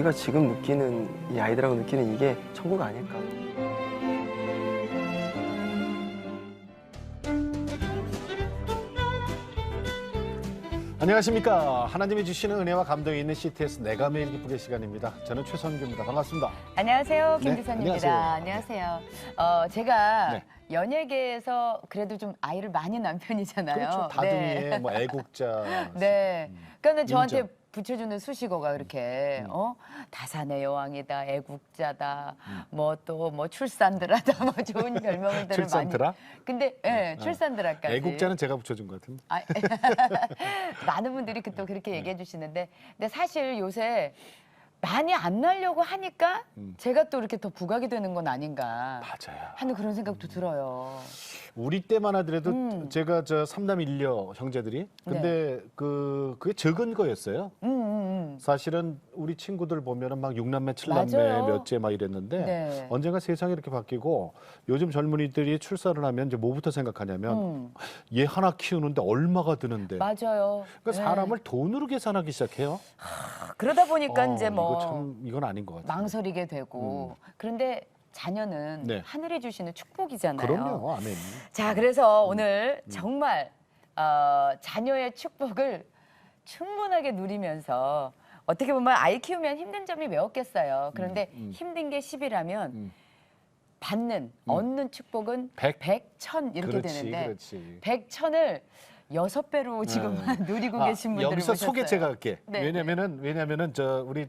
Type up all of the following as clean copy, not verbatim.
저희가 지금 느끼는 이 아이들하고 느끼는 이게 천국 아닐까. 안녕하십니까. 하나님이 주시는 은혜와 감동이 있는 CTS 내가 매일 기쁘게 시간입니다. 저는 최선규입니다. 반갑습니다. 안녕하세요. 네, 김지선입니다. 안녕하세요. 제가 네. 연예계에서 그래도 좀 아이를 많이 낳은 편이잖아요. 그렇죠. 다둥이의 뭐 애국자. 네. 그러니까 저한테 인정. 붙여주는 수식어가 그렇게 다산의 여왕이다, 애국자다, 뭐 또 뭐 출산드라다, 뭐 좋은 별명들을 많이. 출산드라? 근데 예, 출산드라까지. 애국자는 제가 붙여준 것 같은데. 아, 많은 분들이 또 그렇게 얘기해 주시는데, 근데 사실 요새 많이 안 나려고 하니까 제가 또 이렇게 더 부각이 되는 건 아닌가 맞아요. 하는 그런 생각도 들어요. 우리 때만 하더라도 제가 저 삼남 일녀 형제들이 근데 그게 적은 거였어요. 사실은 우리 친구들 보면은 막 육남매, 칠남매 맞아요. 몇째 막 이랬는데 네. 언젠가 세상이 이렇게 바뀌고 요즘 젊은이들이 출산을 하면 이제 뭐부터 생각하냐면 얘 하나 키우는데 얼마가 드는데. 맞아요. 그러니까 네. 사람을 돈으로 계산하기 시작해요. 그러다 보니까 이제 뭐 이건 아닌 것 같아요. 망설이게 되고. 그런데 자녀는 네. 하늘이 주시는 축복이잖아요. 그럼요, 아멘. 자, 그래서 오늘 정말 자녀의 축복을 충분하게 누리면서 어떻게 보면 아이 키우면 힘든 점이 왜 없겠어요. 그런데 힘든 게 10이라면 받는, 얻는 축복은 100? 100, 1000 이렇게 그렇지, 되는데 그렇지. 100, 1000을 6배로 지금 누리고 계신 분들을 여기서 보셨어요. 소개 제가 할게. 네. 왜냐면은 저 우리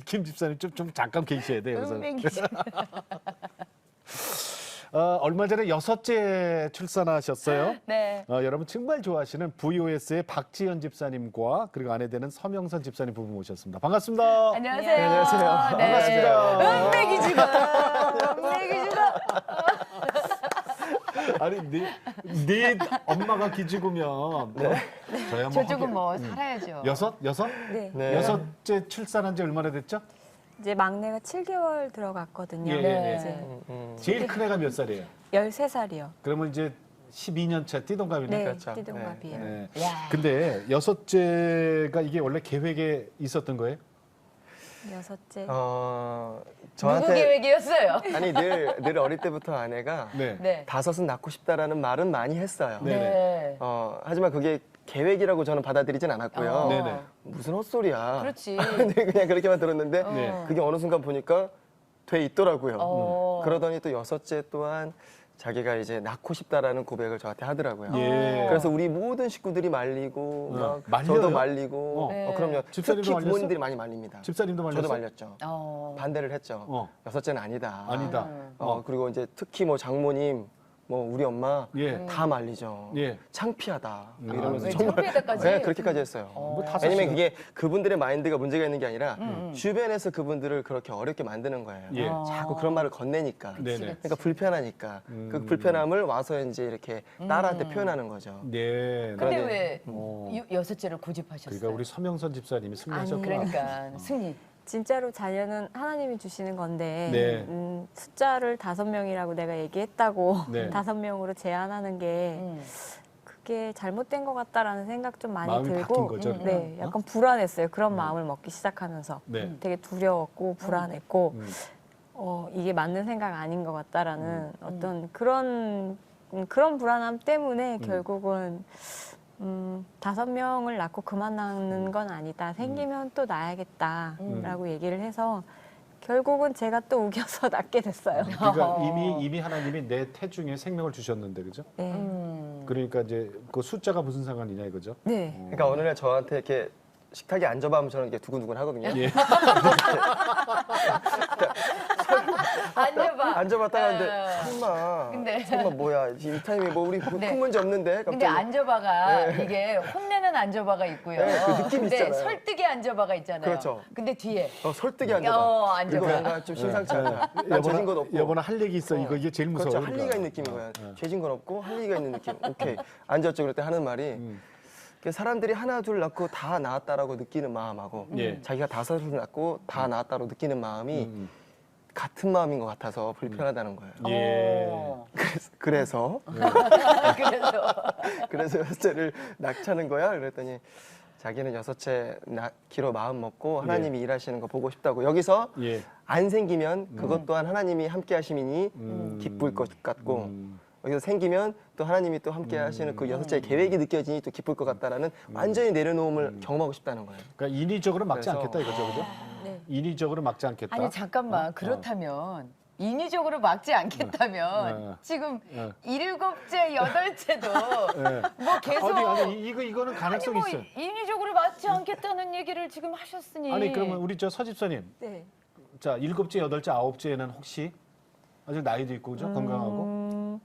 김 집사님 좀 잠깐 계셔야 돼요. 그래서 은행이시. 얼마 전에 6째 출산하셨어요. 네. 여러분 정말 좋아하시는 VOS의 박지연 집사님과 그리고 아내 되는 서명선 집사님 부부 모셨습니다. 반갑습니다. 안녕하세요. 네, 안녕하세요. 네. 반갑습니다. 은백이주가. 은백이주가. 아니 네 엄마가 기죽으면 저야 뭐 저쪽은 뭐 살아야죠. 여섯? 네. 네. 여섯째 출산한 지 얼마나 됐죠? 이제 막내가 7개월 들어갔거든요. 예, 네. 이제 제일 큰 애가 몇 살이에요? 13살이요. 그러면 이제 12년 차 띠동갑이네. 네, 그렇죠. 띠동갑이에요. 네. 야. 근데 여섯째가 이게 원래 계획에 있었던 거예요? 여섯째. 누구 저한테 계획이었어요? 아니 늘 어릴 때부터 아내가 네. 네. 다섯은 낳고 싶다라는 말은 많이 했어요. 네. 네. 하지만 그게 계획이라고 저는 받아들이진 않았고요. 어. 네네. 무슨 헛소리야. 그렇지. 네, 그냥 그렇게만 들었는데 네. 그게 어느 순간 보니까 돼 있더라고요. 어. 그러더니 또 여섯째 또한 자기가 이제 낳고 싶다라는 고백을 저한테 하더라고요. 예. 그래서 우리 모든 식구들이 말리고 막 말려요? 저도 말리고 네. 그럼요. 집사님도 특히 말렸어? 부모님들이 많이 말립니다. 집사님도 말렸어? 저도 말렸죠. 반대를 했죠. 어. 여섯째는 아니다. 아니다. 그리고 이제 특히 뭐 장모님, 뭐 우리 엄마 예. 다 말리죠. 예. 창피하다. 뭐 이러면서 왜 정말 창피하다까지? 네, 그렇게까지 했어요. 뭐 다섯이나. 왜냐면 그게 그분들의 마인드가 문제가 있는 게 아니라 주변에서 그분들을 그렇게 어렵게 만드는 거예요. 예. 자꾸 그런 말을 건네니까. 네네. 그러니까 불편하니까 그 불편함을 와서 이제 이렇게 딸한테 표현하는 거죠. 네. 근데 그런데- 왜 어. 여섯째를 고집하셨어요? 그러니까 우리 서명선 집사님이 승리하셨구나. 그러니까 승리. 진짜로 자녀는 하나님이 주시는 건데 네. 숫자를 5명이라고 내가 얘기했다고 네. 5명으로 제한하는 게 그게 잘못된 것 같다라는 생각 좀 많이 마음이 들고 바뀐 거죠. 네, 약간 불안했어요. 그런 마음을 먹기 시작하면서 네. 되게 두려웠고 불안했고 이게 맞는 생각 아닌 것 같다라는 어떤 그런 불안함 때문에 결국은 5명을 낳고 그만 낳는 건 아니다. 생기면 또 낳아야겠다라고 얘기를 해서 결국은 제가 또 우겨서 낳게 됐어요. 그러니까 이미 하나님이 내 태중에 생명을 주셨는데 그죠? 네. 그러니까 이제 그 숫자가 무슨 상관이냐 이거죠? 네. 그러니까 어느 날 저한테 이렇게 식탁에 앉아봐 하면 저는 이게 두근두근 하거든요. 예. 앉아봐. 앉아봤다가 근데 근데- 설마 뭐야 이 타임에 뭐 우리 큰 문제 없는데 근데 갑자기 앉아봐가 이게 혼내는 앉아봐가 있고요. 네, 그 느낌이 근데 있잖아요. 설득의 앉아봐가 있잖아요. 그렇죠. 근데 뒤에 설득이 앉아봐. 앉아봐. 이거 뭔가 좀 심상치 않다. 난 죄진 것 없고. 여보나 할 얘기 있어. 이거 이게 제일 무서워. 그렇죠. 할 그러니까. 리가 있는 느낌인 거야. 죄진 건 없고 할 리가 있는 느낌. 오케이. 앉았죠. 그럴 때 하는 말이 사람들이 하나 둘 낳고 다 낳았다라고 느끼는 마음하고 예. 자기가 5을 낳고 다 낳았다고 느끼는 마음이 같은 마음인 것 같아서 불편하다는 거예요. 예. 그래서 그래서 그래서 여섯째를 낙차는 거야? 그랬더니 자기는 여섯째 낳기로 마음 먹고 하나님이 일하시는 거 보고 싶다고. 여기서 예. 안 생기면 그것 또한 하나님이 함께 하심이니 기쁠 것 같고 여기서 생기면 또 하나님이 또 함께 하시는 그 여섯째의 계획이 느껴지니 또 기쁠 것 같다라는 완전히 내려놓음을 경험하고 싶다는 거예요. 그러니까 인위적으로 막지 그래서- 않겠다 이거죠, 그죠? 네. 인위적으로 막지 않겠다. 아니 잠깐만 그렇다면 인위적으로 막지 않겠다면 지금 일곱째 여덟째도 예. 뭐 계속 아니 이거는 가능성이 뭐 있어요. 인위적으로 막지 않겠다는 얘기를 지금 하셨으니 아니 그러면 우리 저 서집사님, 네. 자 7째, 8째, 9째는 혹시 아직 나이도 있고 그죠? 건강하고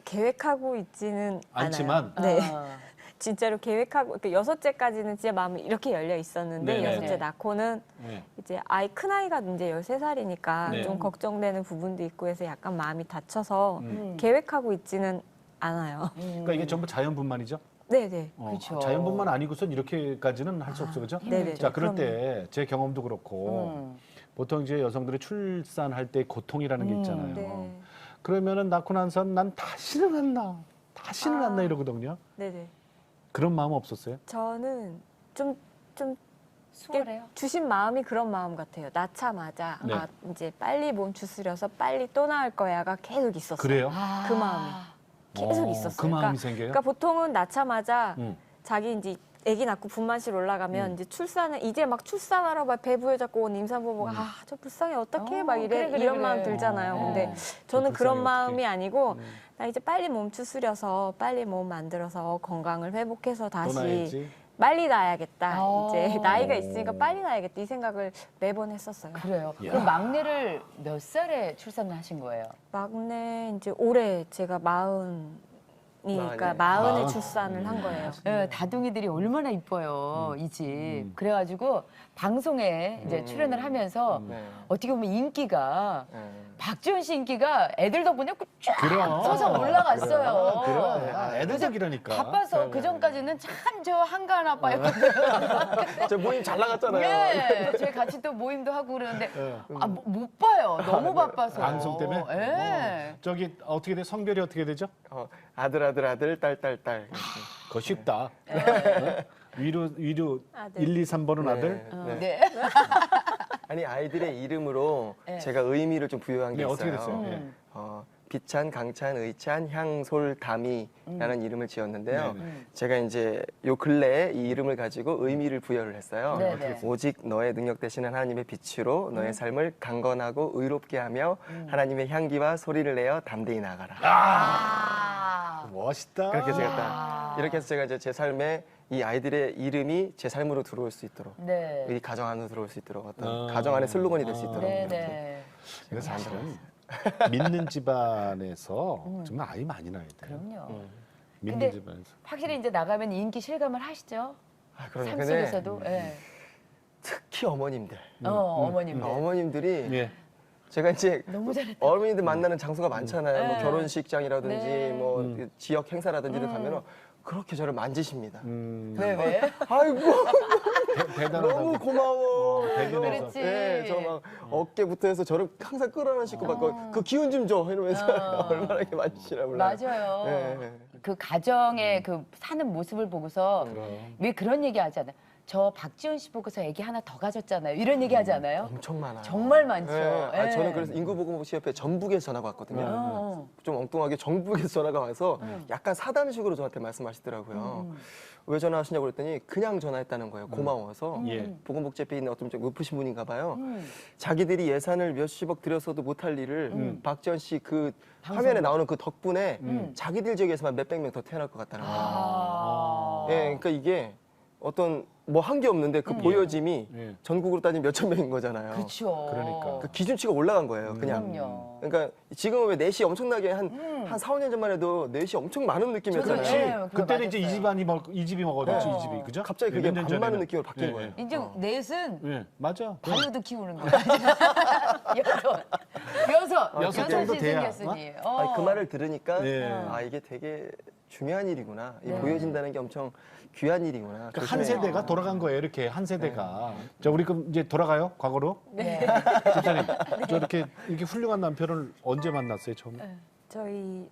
계획하고 있지는 않지만 않아요. 네. 아. 진짜로 계획하고 그 6째까지는 진짜 마음이 이렇게 열려 있었는데 네네. 6째 낳고는 네. 이제 큰 아이가 이제 13살이니까 네. 좀 걱정되는 부분도 있고 해서 약간 마음이 다쳐서 음. 계획하고 있지는 않아요. 그러니까 이게 전부 자연분만이죠. 네네. 그렇죠. 자연분만 아니고선 이렇게까지는 할 수 없어 그죠? 네네. 자 그럴 그럼요. 때 제 경험도 그렇고 보통 이제 여성들이 출산할 때 고통이라는 게 있잖아요. 네. 그러면은 낳고 나선 난 다시는 안 나, 다시는 안 나 이러거든요. 네네. 그런 마음 없었어요? 저는 좀 수월해요. 주신 마음이 그런 마음 같아요. 낳자마자 네. 이제 빨리 몸 추스려서 빨리 또 낳을 거야가 계속 있었어요. 그래요? 그 마음이 계속 있었어요. 그 마음이 그러니까, 생겨요? 그러니까 보통은 낳자마자 음. 자기 이제 아기 낳고 분만실 올라가면 이제 출산을 이제 막 출산하러 막 배 부여잡고 온 임산부가 저 불쌍해 어떡해 막 그래, 이런 마음 들잖아요. 근데 저는 그런 불쌍해, 마음이 어떡해. 아니고 나 이제 빨리 몸 추스려서 빨리 몸 만들어서 건강을 회복해서 또 다시 나야지. 빨리 낳아야겠다. 이제 오. 나이가 있으니까 빨리 낳아야겠다 이 생각을 매번 했었어요. 그래요. 야. 그럼 막내를 몇 살에 출산을 하신 거예요? 막내 이제 올해 제가 마흔이니까 마흔이요? 40에 출산을 한 거예요. 다둥이들이 얼마나 이뻐요, 이 집. 그래가지고 방송에 이제 출연을 하면서 네. 어떻게 보면 인기가 네. 박지원 씨 인기가 애들 덕분에 쫙 그럼. 서서 올라갔어요. 그래. 애들 덕이라니까. 바빠서 그 전까지는 참 저 한가한 아빠였거든요. 저 모임 잘 나갔잖아요. 네, 저희 같이 또 모임도 하고 그러는데 네. 못 봐요. 너무 바빠서. 방송 때문에? 네. 저기 어떻게 돼? 성별이 어떻게 되죠? 아들, 딸. 그거 쉽다. 네. 어? 위로 아들. 1, 2, 3번은 네. 아들? 네. 네. 아니 아이들의 이름으로 네. 제가 의미를 좀 부여한 게 네, 있어요. 어떻게 됐어요? 예. 비찬, 강찬, 의찬, 향솔, 담이라는 이름을 지었는데요. 네, 네. 제가 이제 요 근래에 이 이름을 가지고 의미를 부여를 했어요. 네, 네. 오직 너의 능력 되시는 하나님의 빛으로 너의 삶을 강건하고 의롭게 하며 하나님의 향기와 소리를 내어 담대히 나아가라. 멋있다. 그렇게 제가 딱 이렇게 해서 제가 이제 제 삶에 이 아이들의 이름이 제 삶으로 들어올 수 있도록 네. 이 가정 안으로 들어올 수 있도록 어떤 가정 안의 슬로건이 될 수 있도록 네, 이렇게 네. 이거 사실은 믿는 집안에서 정말 아이 많이 낳아야 돼요. 그럼요. 믿는 근데 집안에서. 확실히 이제 나가면 인기 실감을 하시죠? 그럼요. 삶 근데 속에서도. 예. 특히 어머님들 어머님들. 어머님들이 예. 제가 이제 너무 잘했다. 어머님들 만나는 장소가 많잖아요. 뭐 네. 결혼식장이라든지 네. 뭐 지역 행사라든지 가면은 그렇게 저를 만지십니다. 왜? 아이고 대단하다고. 너무 고마워. 대견해서. 그렇지. 네, 저 막 어깨부터 해서 저를 항상 끌어안으시고 막 그 기운 좀 줘 이러면서 얼마나 이렇게 만지시나 몰라요. 맞아요. 네. 그 가정의 그 사는 모습을 보고서 왜 그런 얘기 하잖아요. 저 박지원 씨 보고서 애기 하나 더 가졌잖아요. 이런 얘기 하지 않아요? 엄청 많아요. 정말 많죠. 네. 예. 저는 그래서 인구보건복지협회 전북에서 전화가 왔거든요. 좀 엉뚱하게 전북에서 전화가 와서 약간 사담식으로 저한테 말씀하시더라고요. 왜 전화하시냐고 그랬더니 그냥 전화했다는 거예요. 고마워서. 예. 보건복지협회에 있는 어떤 좀 높으신 분인가 봐요. 자기들이 예산을 몇십억 들여서도 못할 일을 박지원 씨 그 화면에 나오는 그 덕분에 자기들 지역에서만 몇백 명 더 태어날 것 같다는 거예요. 아. 예, 그러니까 이게 어떤 뭐 한 게 없는데 그 보여짐이 예. 전국으로 따지면 몇천 명인 거잖아요. 그렇죠. 그러니까. 그 기준치가 올라간 거예요, 그냥. 그럼요. 그러니까 지금은 왜 넷이 엄청나게 한 4, 5년 전만 해도 넷이 엄청 많은 느낌이었잖아요. 저도, 예. 그거 그때는 이제 이 맞았어요. 집안이 이 집이 먹어줬지 이 집이 그죠? 갑자기 그게 몇년 반 많은 전에는. 느낌으로 바뀐 예, 거예요. 이제 넷은 예, 맞아. 발로도 키우는 거야. 여섯 정도 돼야, 생겼으니. 아니, 그 말을 들으니까 예. 아 이게 되게 중요한 일이구나. 이 보여진다는 게 엄청 귀한 일이구나. 그러니까 한 조심해야 세대가 돌아간 거예요. 이렇게 한 세대가. 자, 우리 그럼 이제 돌아가요? 과거로? 네. 집사님, 저 이렇게 훌륭한 남편을 언제 만났어요, 처음에? 저희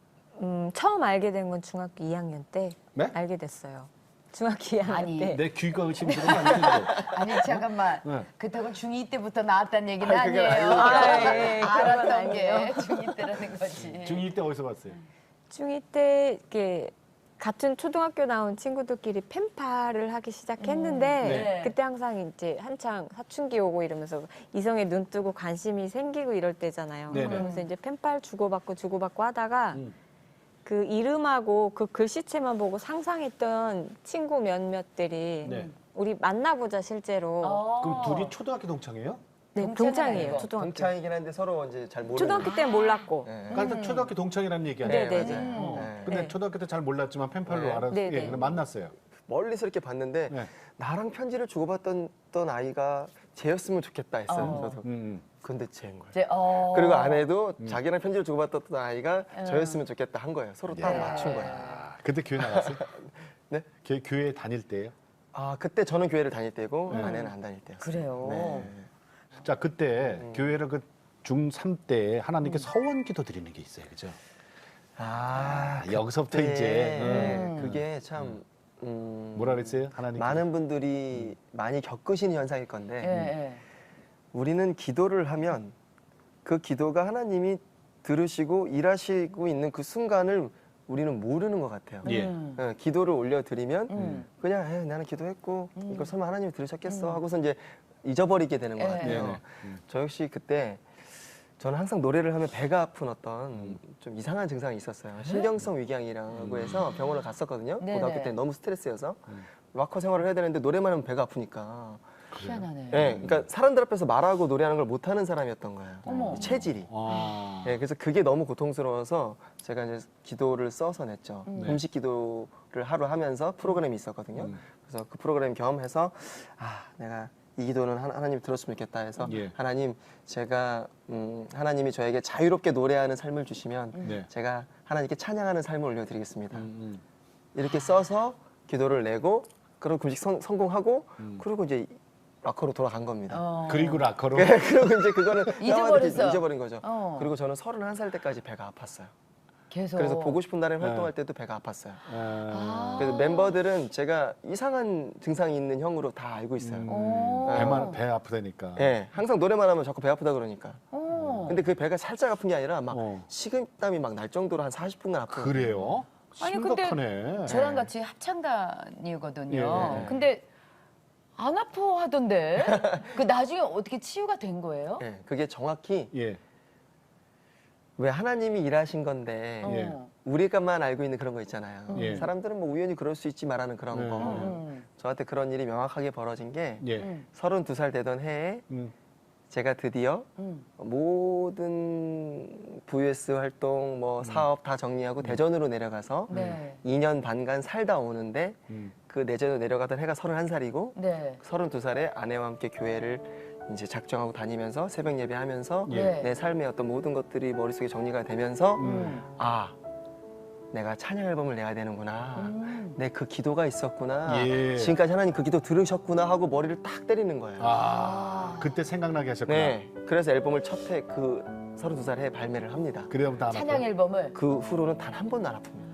처음 알게 된 건 중학교 2학년 때 네? 알게 됐어요. 중학교 2학년 아니. 때. 내 귀가 의심스러운 거 아니죠? 아니 잠깐만. 네. 그렇다고 중2 때부터 나왔다는 얘기는 아니, 그게 아니에요. 아니에요. 예, 그건 알았던 게 아니에요. 중2 때라는 거지. 중2 때 어디서 봤어요? 중2 때 이렇게 같은 초등학교 나온 친구들끼리 펜팔을 하기 시작했는데 네. 그때 항상 이제 한창 사춘기 오고 이러면서 이성에 눈 뜨고 관심이 생기고 이럴 때잖아요. 네네. 그러면서 이제 펜팔 주고받고 하다가 음. 그 이름하고 그 글씨체만 보고 상상했던 친구 몇몇들이 네. 우리 만나보자 실제로. 그럼 둘이 초등학교 동창이에요? 네, 동창은 동창이에요. 아니고. 초등학교. 동창이긴 한데 서로 이제 잘 모르는. 초등학교 때는 몰랐고. 네. 그러니까 일단 초등학교 동창이라는 얘기 아니에요? 네, 네, 맞아요. 어. 네. 근데 네. 초등학교 때 잘 몰랐지만 펜팔로 네. 알아서 네, 네. 그럼 만났어요. 멀리서 이렇게 봤는데 네. 나랑 편지를 주고받던 아이가 쟤였으면 좋겠다 했어요. 어. 저도. 음. 근데 쟤인 거예요. 이제 그리고 아내도 자기랑 편지를 주고받던 아이가 어. 저였으면 좋겠다 한 거예요. 서로 딱 네. 맞춘 거예요. 아, 그때 교회 나갔어요? 네? 교회 다닐 때예요? 아 그때 저는 교회를 다닐 때고 네. 아내는 안 다닐 때였어요. 그래요. 네. 자, 그때 교회를 그 중3 때 하나님께 서원 기도 드리는 게 있어요. 그죠? 아 여기서부터 그때 이제 그게 참 뭐라 그랬어요? 하나님 많은 분들이 많이 겪으신 현상일 건데 예, 예. 우리는 기도를 하면 그 기도가 하나님이 들으시고 일하시고 있는 그 순간을 우리는 모르는 것 같아요. 예. 예, 기도를 올려드리면 음. 그냥 나는 기도했고 이걸 설마 하나님이 들으셨겠어 하고서 이제 잊어버리게 되는 것 예. 같아요. 네네. 저 역시 그때 저는 항상 노래를 하면 배가 아픈 어떤 좀 이상한 증상이 있었어요. 신경성 위궤양이라고 해서 병원을 갔었거든요. 네네. 고등학교 때 너무 스트레스여서 락커 생활을 해야 되는데 노래만 하면 배가 아프니까. 희한하네. 예, 그러니까 사람들 앞에서 말하고 노래하는 걸 못하는 사람이었던 거예요. 어머. 이 체질이. 아. 예, 그래서 그게 너무 고통스러워서 제가 이제 기도를 써서 냈죠. 네. 금식 기도를 하루 하면서 프로그램이 있었거든요. 그래서 그 프로그램 겸해서 내가 이 기도는 하나님 들었으면 좋겠다 해서 예. 하나님 제가 하나님이 저에게 자유롭게 노래하는 삶을 주시면 네. 제가 하나님께 찬양하는 삶을 올려드리겠습니다. 음. 이렇게 써서 기도를 내고 그리고 금식 성공하고 그리고 이제 락커로 돌아간 겁니다. 어. 그리고 락커로 그리고 이제 그거는 잊어버렸어. 잊어버린 거죠. 어. 그리고 저는 31살 때까지 배가 아팠어요. 계속. 그래서 보고 싶은 날에 네. 활동할 때도 배가 아팠어요. 아. 그래서 멤버들은 제가 이상한 증상이 있는 형으로 다 알고 있어요. 오. 배 아프다니까. 예, 항상 노래만 하면 자꾸 배 아프다 그러니까. 오. 근데 그 배가 살짝 아픈 게 아니라 막 어. 식은땀이 막 날 정도로 한 40분간 아픈 거예요. 그래요? 아니, 근데 심각하네. 저랑 같이 합창단이거든요. 예. 근데 안 아파하던데. 그 나중에 어떻게 치유가 된 거예요? 예, 그게 정확히 예. 왜 하나님이 일하신 건데 어. 예. 우리가만 알고 있는 그런 거 있잖아요. 예. 사람들은 뭐 우연히 그럴 수 있지 말하는 그런 네. 거. 음. 저한테 그런 일이 명확하게 벌어진 게 예. 32살 되던 해에 음. 제가 드디어 음. 모든 VS 활동, 뭐 사업 다 정리하고 대전으로 내려가서 네. 2년 반간 살다 오는데 음. 그 내전으로 내려가던 해가 31살이고 네. 32살에 아내와 함께 교회를 이제 작정하고 다니면서 새벽 예배하면서 예. 내 삶의 어떤 모든 것들이 머릿속에 정리가 되면서 음. 아 내가 찬양 앨범을 내야 되는구나 음. 내 그 기도가 있었구나 예. 지금까지 하나님 그 기도 들으셨구나 하고 머리를 딱 때리는 거예요. 그때 생각나게 하셨구나. 네, 그래서 앨범을 첫 해 그 32살 해에 발매를 합니다. 그래부터 안 찬양 아파요? 앨범을. 그 후로는 단 한 번도 안 아픕니다.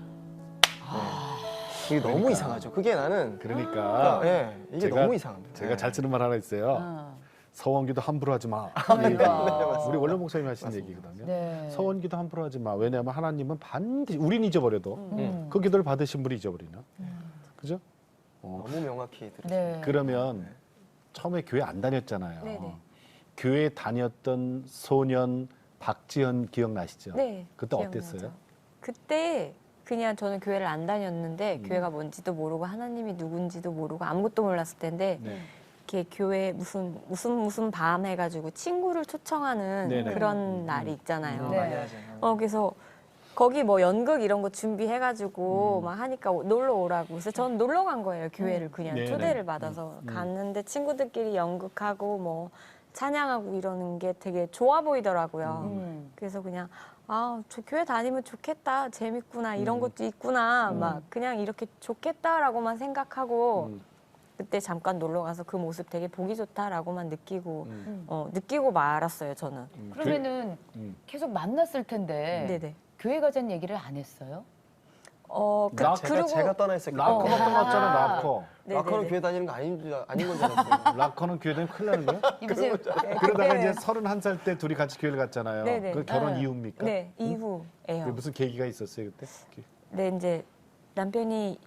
네. 이게 너무 이상하죠. 그게 나는 그러니까 예, 이게 제가- 너무 이상합니다. 제가 네. 잘 쓰는 말 하나 있어요. 어. 서원기도 함부로 하지 마. 그러니까. 우리 원래 목사님 하신 얘기거든요. 네. 서원기도 함부로 하지 마. 왜냐하면 하나님은 반드시 우린 잊어버려도 음. 그 기도를 받으신 분이 잊어버리나. 그죠? 너무 명확히 들으셨어요. 네. 그러면 처음에 교회 안 다녔잖아요. 네네. 교회 다녔던 소년 박지현 기억나시죠? 네. 그때 기억나죠. 어땠어요? 그때 그냥 저는 교회를 안 다녔는데 교회가 뭔지도 모르고 하나님이 누군지도 모르고 아무것도 몰랐을 텐데 네. 이렇게 교회 무슨 밤 해가지고 친구를 초청하는 네네. 그런 날이 있잖아요. 네. 많이 하죠. 그래서 거기 뭐 연극 이런 거 준비해가지고 막 하니까 놀러 오라고. 그래서 전 놀러 간 거예요. 교회를 그냥 네네. 초대를 받아서 갔는데 친구들끼리 연극하고 뭐 찬양하고 이러는 게 되게 좋아 보이더라고요. 음. 그래서 그냥 저 교회 다니면 좋겠다, 재밌구나, 이런 것도 있구나, 막 그냥 이렇게 좋겠다라고만 생각하고 그때 잠깐 놀러 가서 그 모습 되게 보기 좋다라고만 느끼고 느끼고 말았어요, 저는. 그러면은 음. 계속 만났을 텐데 네네. 교회 가자는 얘기를 안 했어요? 제가 제가 떠나 있었기 락커 때문에. 떠났잖아, 락커. 네네네. 락커는 교회 다니는 거 아닌 건 줄 알았어요. 락커는 교회 다니면 큰일 나는 거야? 이보세요. 그러다가 이제 31살 때 둘이 같이 교회를 갔잖아요. 네네. 그 결혼 이후입니까? 네, 이후예요. 그게 무슨 계기가 있었어요 그때? 네, 이제 남편이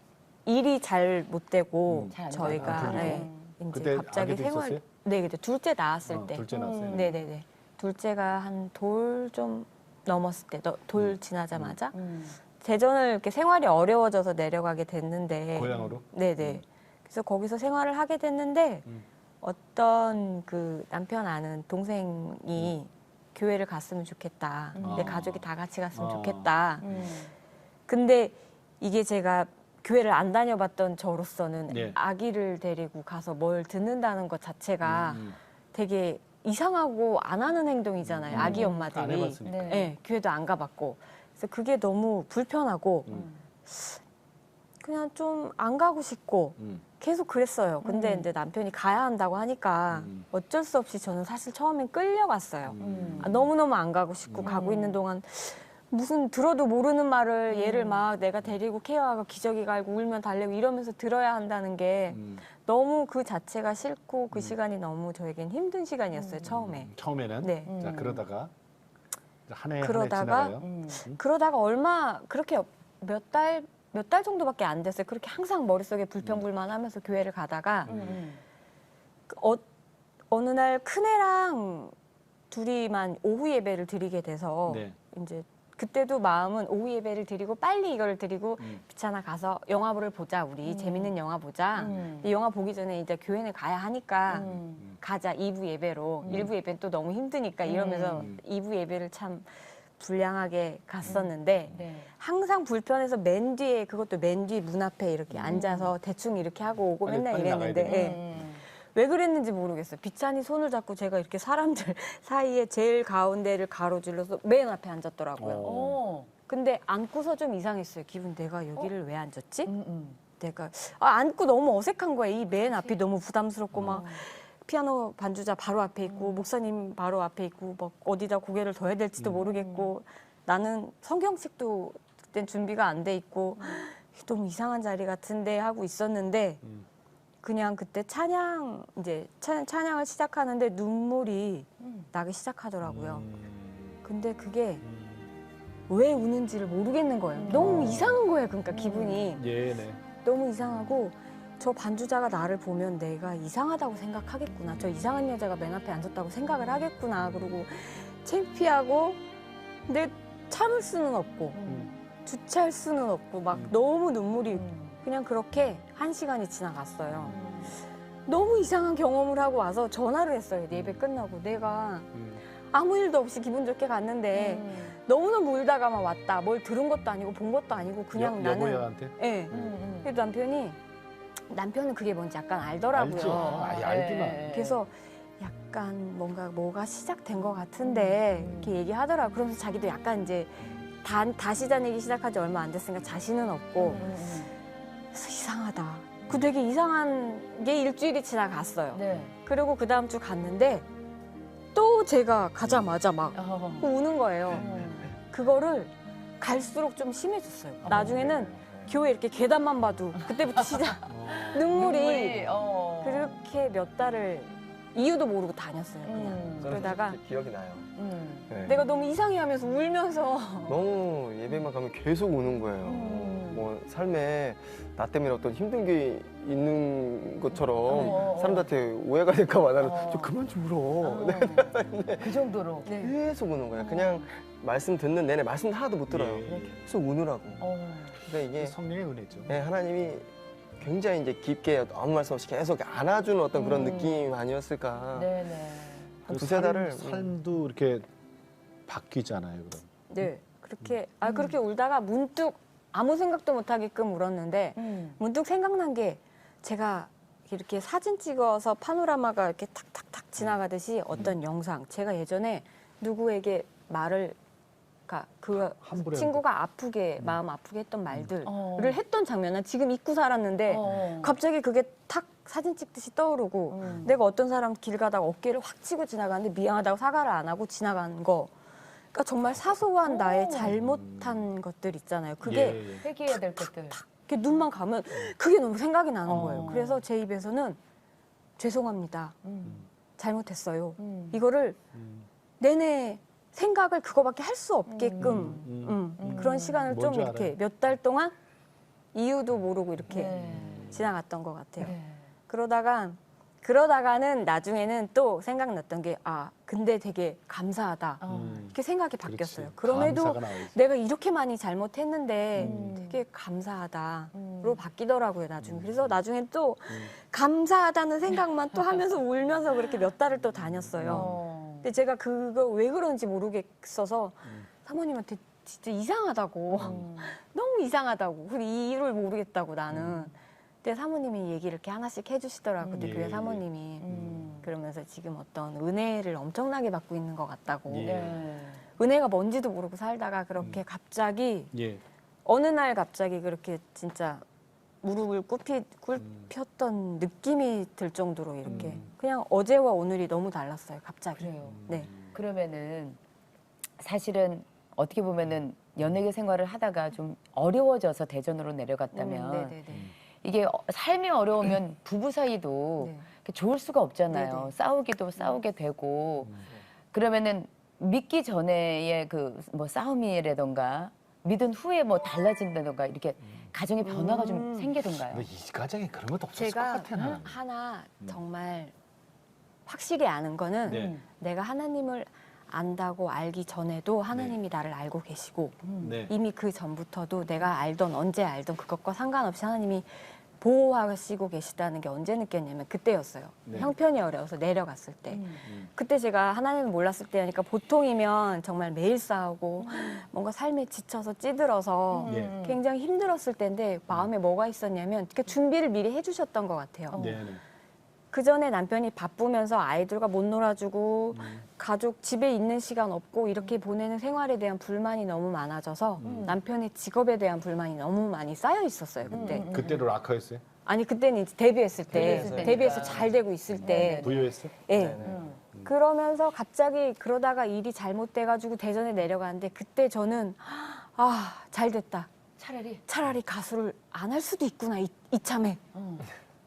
일이 잘 못 되고 잘안 저희가 되고. 네, 이제 그때 갑자기 아기도 생활 있었어요? 네, 그때 둘째 낳았을 때. 둘째 낳았어요. 네네네. 둘째가 한 돌 좀 넘었을 때, 돌 지나자마자 대전을 이렇게 생활이 어려워져서 내려가게 됐는데 고향으로? 네네. 그래서 거기서 생활을 하게 됐는데 어떤 그 남편 아는 동생이 교회를 갔으면 좋겠다. 내 가족이 다 같이 갔으면 좋겠다. 근데 이게 제가 교회를 안 다녀봤던 저로서는 네. 아기를 데리고 가서 뭘 듣는다는 것 자체가 되게 이상하고 안 하는 행동이잖아요. 아기 안 엄마들이. 해봤으니까. 네. 네, 교회도 안 가봤고. 그래서 그게 너무 불편하고 그냥 좀 안 가고 싶고 계속 그랬어요. 근데 이제 남편이 가야 한다고 하니까 어쩔 수 없이 저는 사실 처음엔 끌려갔어요. 너무너무 안 가고 싶고 가고 있는 동안 무슨 들어도 모르는 말을 얘를 막 내가 데리고 케어하고 기저귀 갈고 울면 달래고 이러면서 들어야 한다는 게 너무 그 자체가 싫고 그 시간이 너무 저에겐 힘든 시간이었어요. 처음에. 처음에는? 네. 자, 그러다가 한 해 한 해 그러다가 지나가요. 그러다가 얼마 그렇게 몇 달 정도밖에 안 됐어요. 그렇게 항상 머릿속에 불평불만하면서 교회를 가다가 어느 날 큰애랑 둘이만 오후 예배를 드리게 돼서 네. 이제 그때도 마음은 오후 예배를 드리고 빨리 이걸 드리고 귀찮아 가서 영화를 보자 우리 재밌는 영화 보자. 이 영화 보기 전에 이제 교회는 가야 하니까 가자 2부 예배로 1부 예배는 또 너무 힘드니까 이러면서 2부 예배를 참 불량하게 갔었는데 네. 항상 불편해서 맨 뒤에 그것도 맨 뒤 문 앞에 이렇게 앉아서 대충 이렇게 하고 오고 빨리 맨날 나가야 이랬는데 되니까. 예. 왜 그랬는지 모르겠어요. 비찬이 손을 잡고 제가 이렇게 사람들 사이에 제일 가운데를 가로질러서 맨 앞에 앉았더라고요. 어. 근데 앉고서 좀 이상했어요. 기분 내가 여기를 왜 앉았지? 내가 앉고 너무 어색한 거야. 이 맨 앞이 너무 부담스럽고 막 피아노 반주자 바로 앞에 있고 목사님 바로 앞에 있고 막 어디다 고개를 둬야 될지도 모르겠고 나는 성경책도 그땐 준비가 안 돼 있고 너무 이상한 자리 같은데 하고 있었는데 그냥 그때 찬양을 시작하는데 눈물이 나기 시작하더라고요. 근데 그게 왜 우는지를 모르겠는 거예요. 너무 이상한 거예요. 그러니까 기분이 예, 네. 너무 이상하고 저 반주자가 나를 보면 내가 이상하다고 생각하겠구나. 저 이상한 여자가 맨 앞에 앉았다고 생각을 하겠구나. 그리고 창피하고 근데 참을 수는 없고 주체할 수는 없고 막 너무 눈물이 그냥 그렇게 1시간이 지나갔어요. 너무 이상한 경험을 하고 와서 전화를 했어요. 예배 끝나고 내가 아무 일도 없이 기분 좋게 갔는데 너무너무 울다가만 왔다. 뭘 들은 것도 아니고 본 것도 아니고 그냥 나는 여보야한테? 예. 그래도 남편은 그게 뭔지 약간 알더라고요. 알죠. 아예 알기만. 네. 그래서 약간 뭐가 시작된 것 같은데 이렇게 얘기하더라고요. 그러면서 자기도 약간 이제 다시 다니기 시작한 지 얼마 안 됐으니까 자신은 없고 그래서 이상하다. 그 되게 이상한 게 일주일이 지나갔어요. 네. 그리고 그 다음 주 갔는데 또 제가 가자마자 막 우는 거예요. 그거를 갈수록 좀 심해졌어요. 나중에는 교회 이렇게 계단만 봐도 그때부터 시작 눈물이 그렇게 몇 달을 이유도 모르고 다녔어요. 그냥 그러다가 기억이 나요. 네. 내가 너무 이상해하면서 울면서 너무 예배만 가면 계속 우는 거예요. 뭐 삶에 나 때문에 어떤 힘든 게 있는 것처럼 사람들한테 오해가 될까 봐 나는 좀 그만 좀 울어. 그 정도로. 네. 계속 우는 거야. 그냥 말씀 듣는 내내 말씀 하나도 못 들어요. 예. 그냥 계속 우느라고. 그러니까 이게 성령의 은혜죠. 네, 하나님이 굉장히 이제 깊게 아무 말씀 없이 계속 안아주는 어떤 그런 느낌 아니었을까. 네네. 한 두세 달을 삶도 이렇게 바뀌잖아요. 그럼. 네 그렇게 그렇게 울다가 문득 아무 생각도 못 하게끔 울었는데 문득 생각난 게 제가 이렇게 사진 찍어서 파노라마가 이렇게 탁탁탁 지나가듯이 어떤 영상 제가 예전에 누구에게 말을 그 함부로 친구가 아프게 마음 아프게 했던 말들을 했던 장면은 지금 잊고 살았는데 갑자기 그게 탁 사진 찍듯이 떠오르고 내가 어떤 사람 길 가다가 어깨를 확 치고 지나가는데 미안하다고 사과를 안 하고 지나간 거 그러니까 정말 사소한 나의 잘못한 것들 있잖아요. 그게 예, 예. 회개해야 될 것들. 이렇게 눈만 감으면 그게 너무 생각이 나는 어. 거예요. 그래서 제 입에서는 죄송합니다. 음. 잘못했어요. 음. 이거를 내내 생각을 그거밖에 할 수 없게끔 그런 시간을 좀 뭔지 이렇게 알아요. 몇 달 동안 이유도 모르고 이렇게 네. 지나갔던 것 같아요. 네. 그러다가는 나중에는 또 생각났던 게 근데 되게 감사하다. 이렇게 생각이 바뀌었어요. 그럼에도 감사가 나와야지. 내가 이렇게 많이 잘못했는데 되게 감사하다로 바뀌더라고요, 나중에. 그래서 나중에 또 감사하다는 생각만 또 하면서 울면서 그렇게 몇 달을 또 다녔어요. 근데 제가 그거 왜 그런지 모르겠어서 사모님한테 진짜 이상하다고 너무 이상하다고 그리고 이유를 모르겠다고 나는 근데 사모님이 얘기를 이렇게 하나씩 해주시더라고요. 근데 예, 교회 예. 사모님이 그러면서 지금 어떤 은혜를 엄청나게 받고 있는 것 같다고 예. 네. 은혜가 뭔지도 모르고 살다가 그렇게 갑자기 예. 어느 날 갑자기 그렇게 진짜 무릎을 꿇혔던 느낌이 들 정도로 이렇게 그냥 어제와 오늘이 너무 달랐어요. 갑자기. 그래요. 네. 그러면은 사실은 어떻게 보면은 연예계 생활을 하다가 좀 어려워져서 대전으로 내려갔다면 네네네. 이게 삶이 어려우면 부부 사이도 네. 이렇게 좋을 수가 없잖아요. 네네. 싸우기도 싸우게 되고 그러면은 믿기 전에의 그 뭐 싸움이라던가 믿은 후에 뭐 달라진다던가 이렇게 가정의 변화가 좀 생기던가요? 근데 이 가정에 그런 것도 없었을 것 제가 같아 나는. 하나 정말 확실히 아는 거는 네. 내가 하나님을 안다고 알기 전에도 하나님이 나를 알고 계시고 네. 이미 그 전부터도 내가 알던 언제 알던 그것과 상관없이 하나님이 보호하시고 계시다는 게 언제 느꼈냐면 그때였어요. 네. 형편이 어려워서 내려갔을 때. 그때 제가 하나님을 몰랐을 때니까 보통이면 정말 매일 싸우고 뭔가 삶에 지쳐서 찌들어서 예. 굉장히 힘들었을 때인데 마음에 뭐가 있었냐면 이렇게 준비를 미리 해주셨던 것 같아요. 네. 네. 그 전에 남편이 바쁘면서 아이들과 못 놀아주고 가족 집에 있는 시간 없고 이렇게 보내는 생활에 대한 불만이 너무 많아져서 남편의 직업에 대한 불만이 너무 많이 쌓여 있었어요 그때. 그때도 락커였어요? 아니 그때는 이제 데뷔했을 때 데뷔했을 때니까. 데뷔해서 잘 되고 있을 때. 부유했어? 예. 그러면서 갑자기 그러다가 일이 잘못돼가지고 대전에 내려가는데 그때 저는 잘 됐다. 차라리 가수를 안 할 수도 있구나 이참에.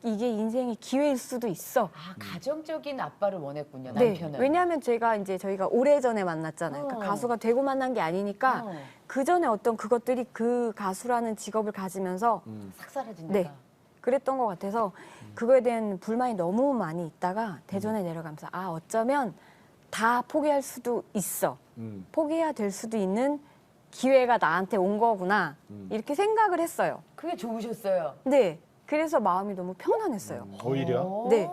이게 인생의 기회일 수도 있어. 가정적인 아빠를 원했군요, 네. 남편은. 왜냐하면 저희가 오래전에 만났잖아요. 그러니까 가수가 되고 만난 게 아니니까 그 전에 어떤 그것들이 그 가수라는 직업을 가지면서 싹 사라진다. 네. 그랬던 것 같아서 그거에 대한 불만이 너무 많이 있다가 대전에 내려가면서 어쩌면 다 포기할 수도 있어. 포기해야 될 수도 있는 기회가 나한테 온 거구나. 이렇게 생각을 했어요. 그게 좋으셨어요. 네. 그래서 마음이 너무 편안했어요. 오히려 네.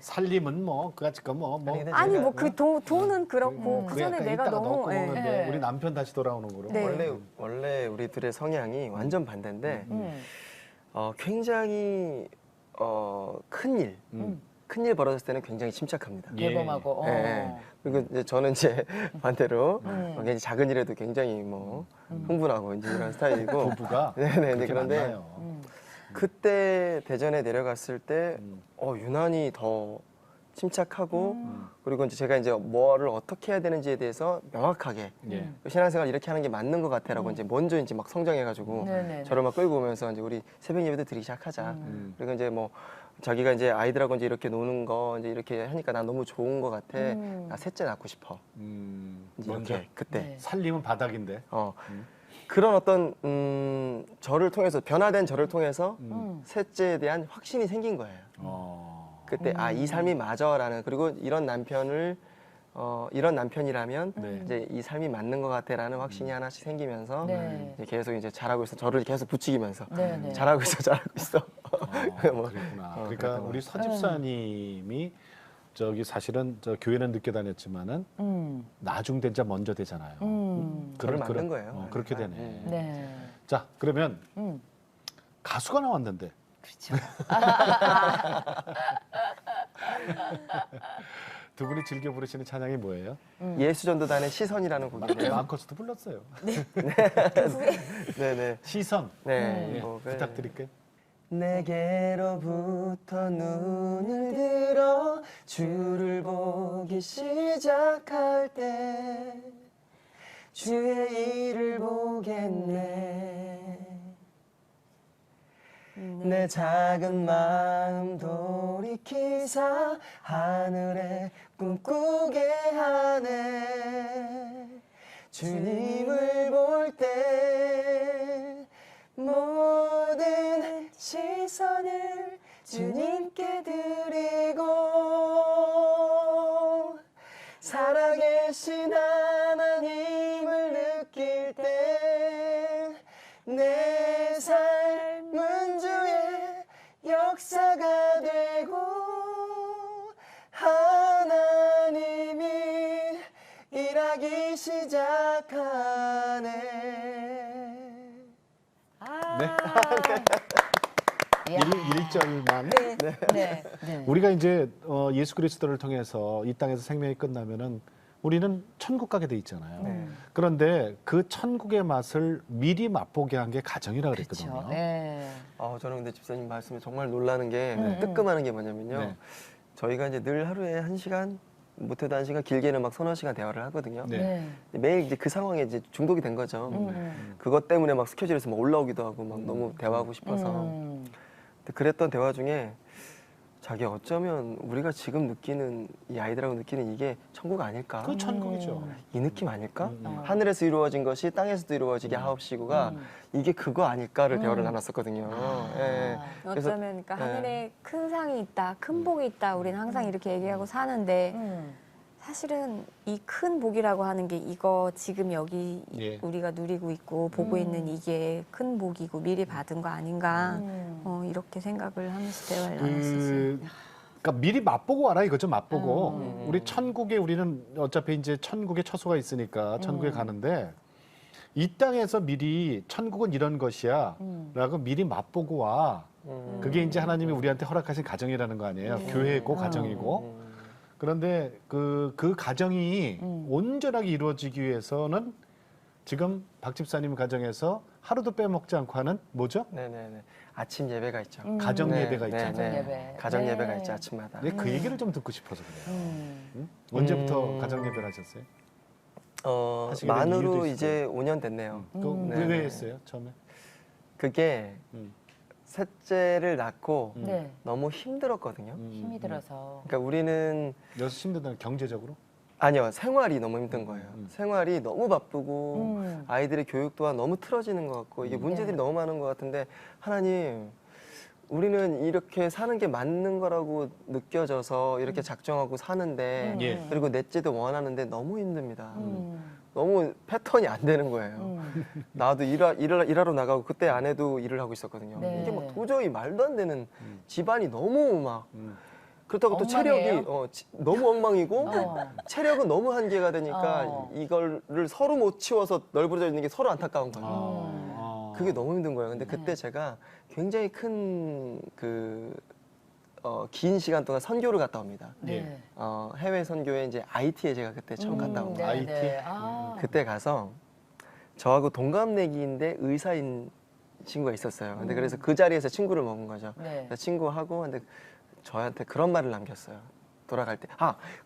살림은 뭐 그까짓 거 아니 뭐 그 돈은 그렇고 그 전에 내가 이따가 너무 넣고 먹는데 예. 우리 남편 다시 돌아오는 거로. 네. 원래 우리 둘의 성향이 완전 반대인데 굉장히 큰일 벌어졌을 때는 굉장히 침착합니다. 예. 대범하고. 예, 예. 그리고 이제 저는 이제 반대로 굉장히 작은 일에도 굉장히 뭐 흥분하고 이제 이런 스타일이고. 부부가 네네. 그렇게 그런데 만나요. 그때 대전에 내려갔을 때 유난히 더 침착하고 그리고 이제 제가 이제 뭐를 어떻게 해야 되는지에 대해서 명확하게 예. 신앙생활 이렇게 하는 게 맞는 것 같아라고 이제 먼저 이제 막 성장해가지고 네네네. 저를 막 끌고 오면서 이제 우리 새벽 예배도 드리기 시작하자. 그리고 이제 뭐 자기가 이제 아이들하고 이제 이렇게 노는 거 이제 이렇게 하니까 난 너무 좋은 것 같아. 나 셋째 낳고 싶어. 이제 먼저 이렇게 그때 네. 살림은 바닥인데. 그런 어떤 저를 통해서 변화된 저를 통해서 셋째에 대한 확신이 생긴 거예요. 그때 이 삶이 맞아라는 그리고 이런 남편을 이런 남편이라면 네. 이제 이 삶이 맞는 것 같아라는 확신이 하나씩 생기면서 네. 이제 계속 이제 잘하고 있어 저를 계속 부추기면서 네네. 잘하고 있어. 뭐, 그랬구나. 그러니까 그랬던 우리 서집사님이 저기 사실은 저 교회는 늦게 다녔지만은 나중된 자 먼저 되잖아요. 저를 만든 거예요. 그렇게 되네. 네. 자, 그러면 가수가 나왔는데. 그렇죠. 두 분이 즐겨 부르시는 찬양이 뭐예요? 예수전도단의 시선이라는 곡인데요. 마커스도 불렀어요. 네네. 시선. 네. 예, 뭐, 부탁드릴게요. 내게로부터 눈을 들어 주를 보기 시작할 때 주의 일을 보겠네. 내 작은 마음 돌이키사 하늘에 꿈꾸게 하네. 주님을 볼 때 모든 시선을 주님께 드리고 살아계신 하나님을 느낄 때 내 삶은 주의 역사가 되고 하나님이 일하기 시작하네. 네. 이야. 1절만. 네. 네. 우리가 이제 예수 그리스도를 통해서 이 땅에서 생명이 끝나면은 우리는 천국 가게 돼 있잖아요. 네. 그런데 그 천국의 맛을 미리 맛보게 한 게 가정이라 그렇죠. 그랬거든요. 네. 저는 근데 집사님 말씀에 정말 놀라는 게 뜨끔하는 게 뭐냐면요. 네. 저희가 이제 늘 하루에 1시간 못해도 1시간 길게는 막 서너 시간 대화를 하거든요. 네. 네. 매일 이제 그 상황에 이제 중독이 된 거죠. 그것 때문에 막 스케줄에서 막 올라오기도 하고 막 너무 대화하고 싶어서. 근데 그랬던 대화 중에 자기 어쩌면 우리가 지금 느끼는 이 아이들하고 느끼는 이게 천국 아닐까? 그 천국이죠. 이 느낌 아닐까? 하늘에서 이루어진 것이 땅에서도 이루어지게 하옵시고가 이게 그거 아닐까를 대화를 나눴었거든요. 예. 그래서 어쩌면 그러니까 하늘에 큰 상이 있다, 큰 복이 있다. 우리는 항상 이렇게 얘기하고 사는데 사실은 이 큰 복이라고 하는 게 이거 지금 여기 예. 우리가 누리고 있고 보고 있는 이게 큰 복이고 미리 받은 거 아닌가 이렇게 생각을 하면서 대화를 나눴었어요. 그러니까 미리 맛보고 와라 이거죠. 맛보고 우리 천국에 우리는 어차피 이제 천국에 처소가 있으니까 천국에 가는데 이 땅에서 미리 천국은 이런 것이야라고 미리 맛보고 와. 그게 이제 하나님이 우리한테 허락하신 가정이라는 거 아니에요. 교회고 가정이고. 그런데 그 가정이 온전하게 이루어지기 위해서는 지금 박 집사님 가정에서 하루도 빼먹지 않고 하는 뭐죠? 네네네. 아침 예배가 있죠. 가정 네, 예배가 네, 있잖아요. 네. 예배. 가정 네. 예배가 있죠, 아침마다. 네, 그 얘기를 좀 듣고 싶어서 그래요. 응? 언제부터 가정 예배를 하셨어요? 하시게 된 만으로 이유도 이제 5년 됐네요. 왜 네. 했어요 처음에? 그게 셋째를 낳고 네. 너무 힘들었거든요. 힘이 들어서. 그러니까 우리는 여기서 힘들다는 경제적으로? 아니요, 생활이 너무 힘든 거예요. 생활이 너무 바쁘고 아이들의 교육 또한 너무 틀어지는 것 같고 이게 문제들이 너무 많은 것 같은데 하나님 우리는 이렇게 사는 게 맞는 거라고 느껴져서 이렇게 작정하고 사는데 예. 그리고 넷째도 원하는데 너무 힘듭니다. 너무 패턴이 안 되는 거예요. 나도 일하러 나가고 그때 아내도 일을 하고 있었거든요. 네. 이게 막 도저히 말도 안 되는 집안이 너무 막 그렇다고 또 엉망이에요? 체력이 너무 엉망이고 체력은 너무 한계가 되니까 이거를 서로 못 치워서 널브러져 있는 게 서로 안타까운 거예요. 그게 너무 힘든 거예요. 근데 그때 제가 굉장히 큰 긴 시간 동안 선교를 갔다 옵니다. 네. 해외 선교에 이제 IT에 제가 그때 처음 갔다 온 거예요. IT? 네. 그때 가서 저하고 동갑내기인데 의사인 친구가 있었어요. 근데 그래서 그 자리에서 친구를 먹은 거죠. 네. 그래서 친구하고 근데 저한테 그런 말을 남겼어요. 돌아갈 때.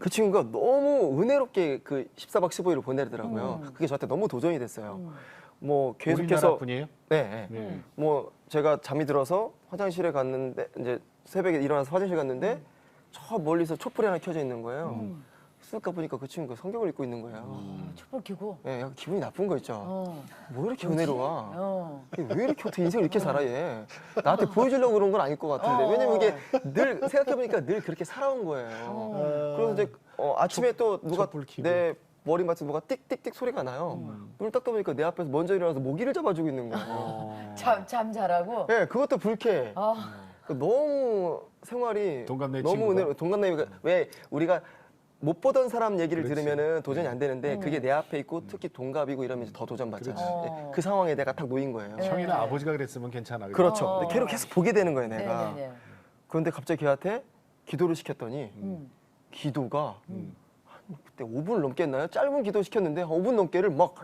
그 친구가 너무 은혜롭게 그 14박 15일을 보내더라고요. 그게 저한테 너무 도전이 됐어요. 뭐 계속해서 우리나라 분이에요? 네. 네. 뭐 제가 잠이 들어서 화장실에 갔는데 이제 새벽에 일어나서 화장실 갔는데 저 멀리서 촛불이 하나 켜져 있는 거예요. 쓱 가보니까 그 친구가 성경을 읽고 있는 거예요. 촛불 켜고. 예, 약간 기분이 나쁜 거 있죠. 뭐 이렇게 은혜로워? 왜 이렇게 어떻게 인생을 이렇게 살아 얘? 나한테 보여주려고 그런 건 아닐 것 같은데 왜냐면 이게 늘 생각해보니까 늘 그렇게 살아온 거예요. 그래서 이제 아침에 또 누가 촛불 켜고. 내 머리맡에 뭐가 띡띡띡 소리가 나요. 눈을 딱 떠보니까 내 앞에서 먼저 일어나서 모기를 잡아주고 있는 거예요. 잠 잘하고. 예, 그것도 불쾌해. 너무 생활이 동갑내기 너무 친구가? 은혜로 동갑내기가 왜 우리가 못 보던 사람 얘기를 그렇지. 들으면은 도전이 안 되는데 그게 내 앞에 있고 특히 동갑이고 이러면 이제 더 도전받잖아요. 그렇지. 네, 그 상황에 내가 딱 놓인 거예요. 형이나 아버지가 그랬으면 괜찮아. 그죠? 그렇죠. 근데 걔를 계속 보게 되는 거예요, 내가. 네네네. 그런데 갑자기 걔한테 기도를 시켰더니 기도가 그때 5분을 넘게 했나요? 짧은 기도 시켰는데 한 5분 넘게를 막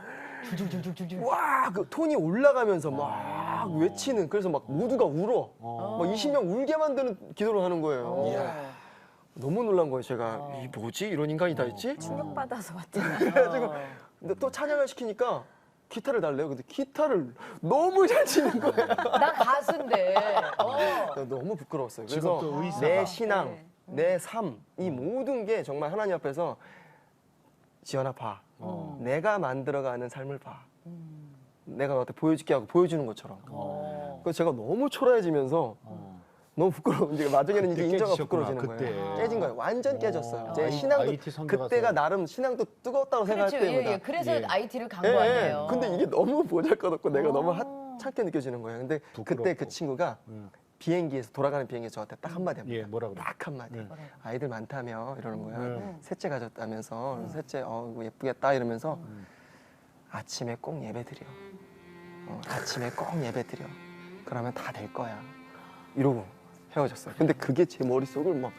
와, 그 톤이 올라가면서 막 외치는 그래서 막 모두가 울어. 막 20명 울게 만드는 기도를 하는 거예요. 너무 놀란 거예요. 제가 이 뭐지 이런 인간이 다 있지? 충격받아서 왔잖아. 그래가지고 근데 또 찬양을 시키니까 기타를 달래요. 근데 기타를 너무 잘 치는 거예요. 나 가수인데. 너무 부끄러웠어요. 그래서 직업도 의사가. 내 신앙, 네. 내 삶, 이 모든 게 정말 하나님 앞에서 지연아 봐. 내가 만들어가는 삶을 봐. 내가 너한테 보여줄게 하고 보여주는 것처럼. 그래서 제가 너무 초라해지면서 너무 부끄러워. 이제 나중에는 이제 그때 인정가 깨지셨구나, 부끄러워지는 그때. 거예요. 깨진 거예요. 완전 깨졌어요. 제 아이- 신앙도 IT 선교가서. 그때가 나름 신앙도 뜨거웠다고 그렇죠. 생각할 때보다. 예, 예. 그래서 예. IT를 간 예, 거 예. 아니에요. 근데 이게 너무 보잘것없고 내가 너무 하찮게 느껴지는 거예요. 근데 그때 부끄럽고. 그 친구가 비행기에서 돌아가는 비행기에서 저한테 딱 한마디 합니다. 예, 뭐라 그래? 딱 한마디. 네. 아이들 많다며 이러는 거예요. 네. 셋째 가졌다면서 그래서 셋째 이거 예쁘겠다 이러면서 아침에 꼭 예배 드려. 아침에 꼭 예배 드려. 그러면 다 될 거야. 이러고 헤어졌어요. 근데 그게 제 머릿속을 막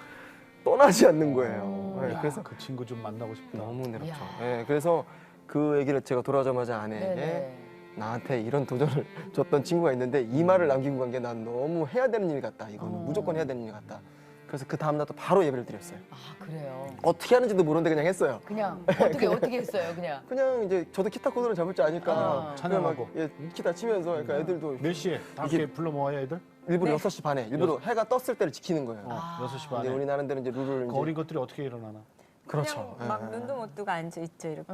떠나지 않는 거예요. 네, 야, 그래서 그 친구 좀 만나고 싶다. 너무 내렸죠. 이야. 네, 그래서 그 얘기를 제가 돌아오자마자 아내에게 네네. 나한테 이런 도전을 줬던 친구가 있는데 이 말을 남기고 간 게 난 너무 해야 되는 일 같다. 이거는 무조건 해야 되는 일 같다. 그래서 그 다음날 또 바로 예배를 드렸어요. 아, 그래요. 어떻게 하는지도 모르는데 그냥 했어요. 그냥 어떻게 했어요, 그냥. 그냥 이제 저도 기타 코드를 잡을 줄 아니까 그냥 찬양하고. 막 기타 치면서 그러니까 애들도 몇 시에? 다 함께 불러 모아야 애들? 일부러 네. 6시 반에 일부러 해가 떴을 때를 지키는 거예요. 6시 근데 반에. 우리 나름대로 이제 룰을 그 이제 어린 것들이 어떻게 일어나나? 그렇죠. 그냥 막 눈도 못 뜨고 앉아 있죠 이렇게.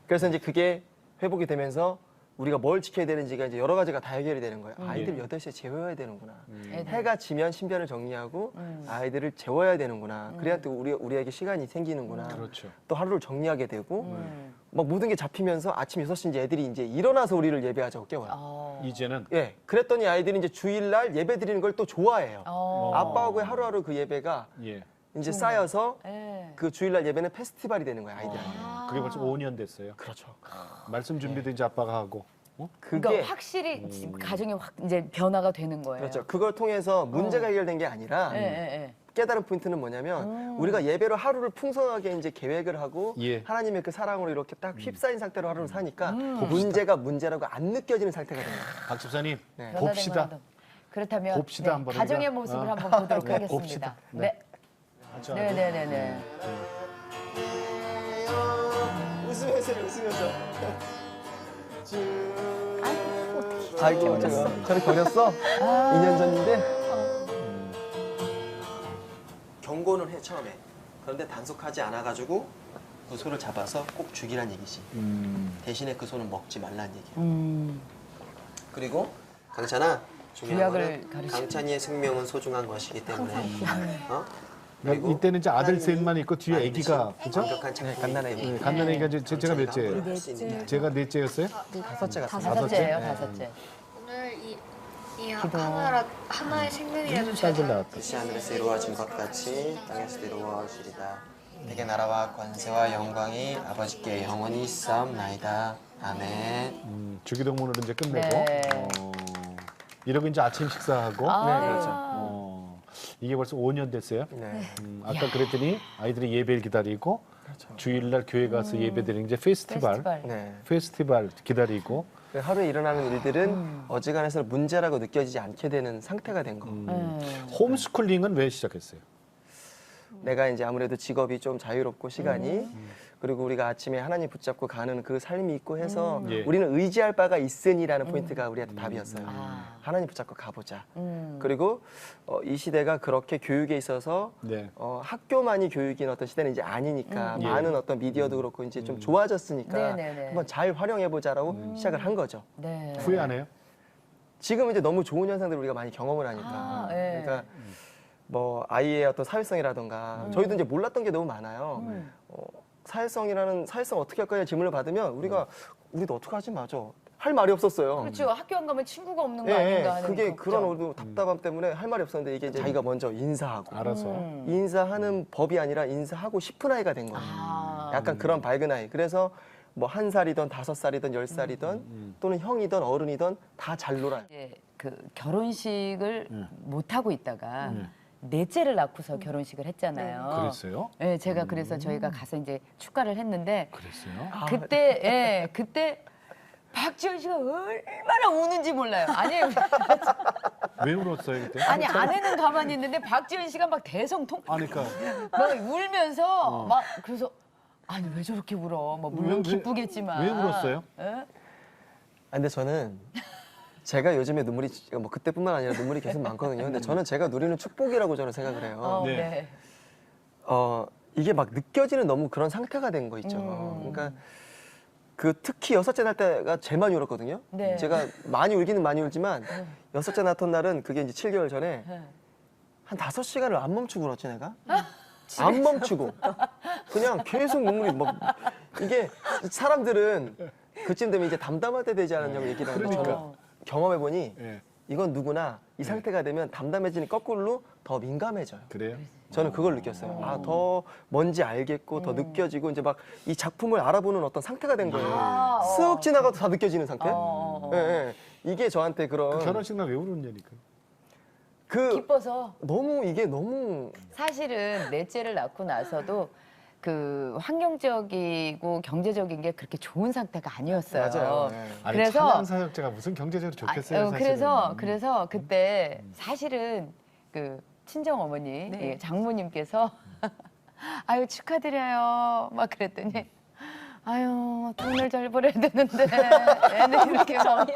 그래서 이제 그게 회복이 되면서 우리가 뭘 지켜야 되는지가 이제 여러 가지가 다 해결이 되는 거예요. 아이들 8시에 재워야 되는구나. 애들. 해가 지면 신변을 정리하고 아이들을 재워야 되는구나. 그래야 또 우리에게 시간이 생기는구나. 그렇죠. 또 하루를 정리하게 되고 막 모든 게 잡히면서 아침 6시 이제 애들이 이제 일어나서 우리를 예배하자고 깨워요. 이제는 예. 그랬더니 아이들이 이제 주일날 예배 드리는 걸 또 좋아해요. 아빠하고의 하루하루 그 예배가 예. 이제 쌓여서 예. 그 주일날 예배는 페스티벌이 되는 거예요, 아이들한테. 그게 벌써 5년 됐어요. 그렇죠. 말씀 준비도 이제 아빠가 하고. 그러니까 그게 확실히 가정이 확 이제 변화가 되는 거예요. 그렇죠. 그걸 통해서 문제가 해결된 게 아니라 예, 예, 깨달은 포인트는 뭐냐면 우리가 예배로 하루를 풍성하게 이제 계획을 하고 예. 하나님의 그 사랑으로 이렇게 딱 휩싸인 상태로 하루를 사니까 문제가 문제라고 안 느껴지는 상태가 되는 거예요. 박 집사님 네. 변화된 봅시다. 거라도. 그렇다면 봅시다, 한번 가정의 우리가. 모습을 어. 한번 보도록 네, 하겠습니다. 봅시다. 네. 하죠. 네, 네, 네, 네. 웃으면서 웃으면서. 아이고 제가 저를 버렸어. 2년 전인데. 경고는 해 처음에. 그런데 단속하지 않아가지고 그 소를 잡아서 꼭 죽이란 얘기지. 대신에 그 소는 먹지 말란 얘기야. 그리고 강찬아 중요한 구약을 거는 가르치고. 강찬이의 생명은 소중한 것이기 때문에 그러니까 이때는 이제 아들 셋만 있고 뒤에 아기가 그죠? 완벽한 갓난 애기. 네, 갓난애기가 제가 몇째예요? 넷째. 제가 넷째였어요? 다섯째가 다섯째예요, 네. 다섯째. 오늘 이 하나의 생명이라도 딸들 나왔다. 빛이 하늘에서 이루어진 것 같이 땅에서도 이루어지리다. 내게 나라와 권세와 영광이 아버지께 영원히 있사옵나이다. 아멘. 주기도문으로 이제 끝내고 네. 이러고 이제 아침 식사하고 아. 네, 그렇죠. 이게 벌써 5년 됐어요. 네. 아까 그랬더니 아이들이 예배를 기다리고 주일날 교회 가서 예배 드리는 이제 페스티벌 네. 페스티벌 기다리고 하루에 일어나는 일들은 어지간해서 문제라고 느껴지지 않게 되는 상태가 된 거. 홈스쿨링은 왜 시작했어요? 내가 이제 아무래도 직업이 좀 자유롭고 시간이 그리고 우리가 아침에 하나님 붙잡고 가는 그 삶이 있고 해서 예. 우리는 의지할 바가 있으니라는 포인트가 우리한테 답이었어요. 아. 하나님 붙잡고 가보자. 그리고 이 시대가 그렇게 교육에 있어서 네. 학교만이 교육인 어떤 시대는 이제 아니니까 예. 많은 어떤 미디어도 그렇고 이제 좀 좋아졌으니까 네네네. 한번 잘 활용해보자라고 시작을 한 거죠. 네. 후회 안 해요? 지금 이제 너무 좋은 현상들을 우리가 많이 경험을 하니까. 아, 네. 그러니까 뭐 아이의 어떤 사회성이라던가 저희도 이제 몰랐던 게 너무 많아요. 사회성 어떻게 할 거냐 질문을 받으면 우리도 어떡하지 맞아 할 말이 없었어요. 그렇죠. 학교 안 가면 친구가 없는 거 예, 아닌가 하는 그게 걱정. 그런 우리도 답답함 때문에 할 말이 없었는데 이게 이제 자기가 먼저 인사하고 알아서 인사하는 법이 아니라 인사하고 싶은 아이가 된 거예요. 아. 약간 그런 밝은 아이. 그래서 뭐 1살이든 5살이든 10살이든 또는 형이든 어른이든 다 잘 놀아요. 이제 그 결혼식을 못 하고 있다가 넷째를 낳고서 결혼식을 했잖아요. 그랬어요? 네, 제가 그래서 저희가 가서 이제 축가를 했는데 그랬어요? 그때 박지원 씨가 얼마나 우는지 몰라요. 아니 왜 울었어요 그때? 아니 아내는 가만히 있는데 박지현 씨가 막 대성통 그러니까 막 울면서 막 그래서 아니 왜 저렇게 울어? 뭐 물론 왜, 기쁘겠지만 왜 울었어요? 예? 아, 근데 저는 제가 요즘에 눈물이 뭐 그때뿐만 아니라 눈물이 계속 많거든요. 근데 저는 제가 누리는 축복이라고 저는 생각을 해요. 네. 네. 이게 막 느껴지는 너무 그런 상태가 된 거 있죠. 그러니까 그 특히 여섯째 날 때가 제일 많이 울었거든요. 네. 제가 많이 울기는 많이 울지만 여섯째 낳던 날은 그게 이제 7개월 전에 네. 한 5시간을 안 멈추고 울었지 내가. 안 멈추고 그냥 계속 눈물이 막 이게 사람들은 그쯤 되면 이제 담담할 때 되지 않았냐고 얘기를 하는데 그러니까. 저는 경험해 보니 예. 이건 누구나 이 상태가 되면 담담해지니 거꾸로 더 민감해져요. 그래요? 저는 그걸 느꼈어요. 아, 더 뭔지 알겠고 더 느껴지고 이제 막 이 작품을 알아보는 어떤 상태가 된 거예요. 아, 쓱 지나가도 다 느껴지는 상태. 어. 예, 예. 이게 저한테 그런 그 결혼식 날 왜 울었냐니까. 그 기뻐서 너무 이게 너무 사실은 넷째를 낳고 나서도 그 환경적이고 경제적인 게 그렇게 좋은 상태가 아니었어요. 맞아요. 예. 아니 그래서- 찬양 사역자가 무슨 경제적으로 좋겠어요, 사실은. 그래서 그때 사실은 그 친정 어머니 네. 예, 장모님께서 아유 축하드려요 막 그랬더니 아유 돈을 잘 벌어야 되는데 애는 이렇게 많이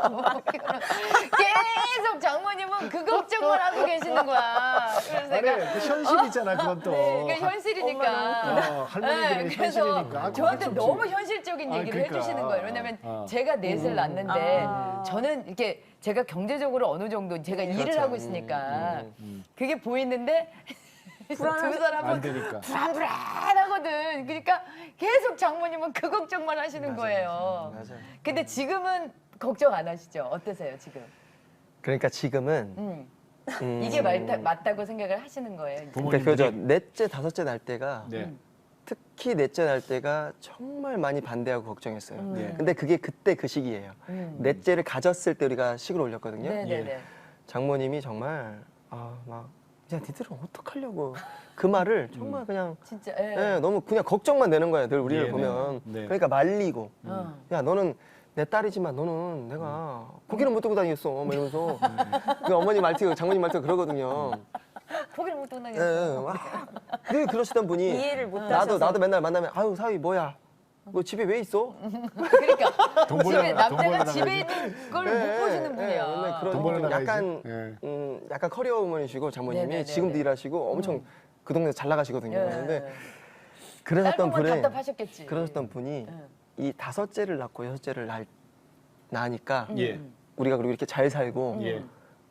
계속 장모님은 그 걱정만 하고 계시는 거야. 그래서 아니, 내가 그 현실이잖아, 그건 또. 네, 그 현실이니까. 할머니들은 그래서 현실이니까. 저한테 그렇지. 너무 현실적인 아, 얘기를 그러니까. 해주시는 거예요. 왜냐면 어. 제가 넷을 낳는데 아. 저는 이렇게 제가 경제적으로 어느 정도 제가 일을 그렇죠. 하고 있으니까 그게 보이는데 두 안 사람은 되니까. 불안불안하거든. 그러니까 계속 장모님은 그 걱정만 하시는 거예요. 맞아요. 근데 지금은 걱정 안 하시죠? 어떠세요 지금? 그러니까 지금은 이게 맞다고 생각을 하시는 거예요. 이제. 그러니까 그죠. 넷째, 다섯째 날 때가 네. 특히 넷째 날 때가 정말 많이 반대하고 걱정했어요. 네. 근데 그게 그때 그 시기예요. 넷째를 가졌을 때 우리가 식을 올렸거든요. 네네네. 장모님이 정말 막 야, 니들은 어떡하려고 그 말을 정말 그냥 진짜. 예, 너무 그냥 걱정만 내는 거야. 늘 우리를 네, 보면. 네. 그러니까 말리고 어. 야 너는 내 딸이지만 너는 내가 고기를 못 들고 다니겠어. 막 이러면서 그 어머니 말투, 장모님 말투가 그러거든요. 포기를 못 예, 하겠어. 늘 그러시던 분이 이해를 못 하셔서. 나도 맨날 만나면 아유 사위 뭐야? 너 집에 왜 있어? 그러니까 돈 벌러 집에 나가, 돈 남자가 벌러 집에 나가야지. 있는 걸 못 예, 보시는 예, 분이야. 맨날 그런 돈 벌러 좀 나가야지. 약간 예. 약간 커리어 우먼이시고 장모님이 네네네네. 지금도 일하시고 엄청 그 동네에서 잘 나가시거든요. 예. 근데 그러셨던 딸보면 분이 답답하셨겠지. 그러셨던 분이 예. 이 다섯째를 낳고 여섯째를 낳으니까 예. 우리가 그리고 이렇게 잘 살고 예.